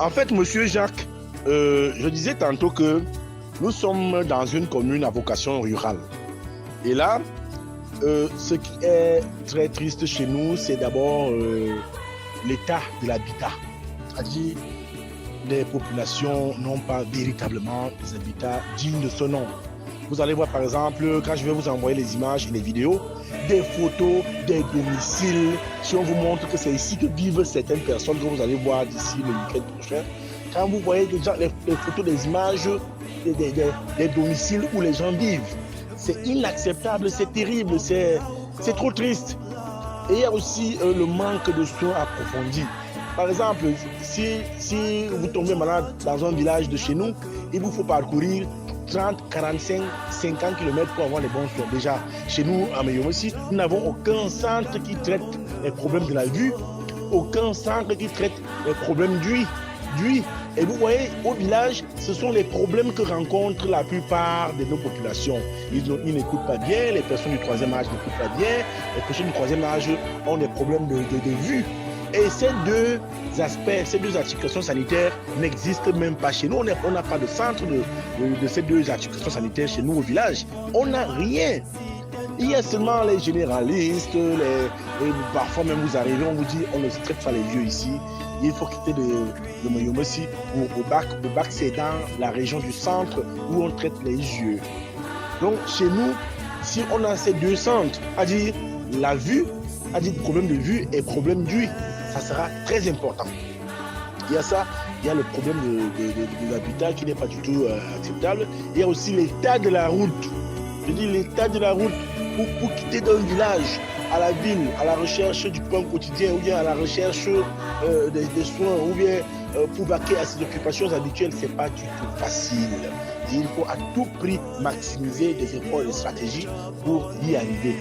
En fait, monsieur Jacques, je disais tantôt que nous sommes dans une commune à vocation rurale. Et là, ce qui est très triste chez nous, c'est d'abord l'état de l'habitat. C'est-à-dire, les populations n'ont pas véritablement des habitats dignes de ce nom. Vous allez voir par exemple, quand je vais vous envoyer les images et les vidéos, des photos des domiciles. Si on vous montre que c'est ici que vivent certaines personnes que vous allez voir d'ici le week-end prochain, quand vous voyez déjà les photos, des images des domiciles où les gens vivent, c'est inacceptable, c'est terrible, c'est trop triste. Et il y a aussi le manque de soins approfondis. Par exemple, si vous tombez malade dans un village de chez nous, il vous faut parcourir 30, 45, 50 km pour avoir les bons soins. Déjà, chez nous, à Mayomossi, nous n'avons aucun centre qui traite les problèmes de la vue, aucun centre qui traite les problèmes d'huile. Et vous voyez, au village, ce sont les problèmes que rencontrent la plupart de nos populations. Ils n'écoutent pas bien, les personnes du troisième âge n'écoutent pas bien, les personnes du troisième âge ont des problèmes de vue. Et ces deux aspects, ces deux articulations sanitaires n'existent même pas chez nous. On n'a pas de centre de ces deux articulations sanitaires chez nous au village. On n'a rien. Il y a seulement les généralistes, parfois même vous arrivez, on vous dit on ne traite pas les vieux ici. Il faut quitter le Mayomossi au bac. Le bac, c'est dans la région du centre où on traite les yeux. Donc chez nous, si on a ces deux centres, à dire la vue, à dire problème de vue et problème d'huile, ça sera très important. Il y a ça, il y a le problème de l'habitat qui n'est pas du tout acceptable. Il y a aussi l'état de la route. Je dis l'état de la route pour quitter d'un village à la ville, à la recherche du pain quotidien, ou bien à la recherche des soins, ou bien pour vaquer à ses occupations habituelles, c'est pas du tout facile. Et il faut à tout prix maximiser des efforts et des stratégies pour y arriver.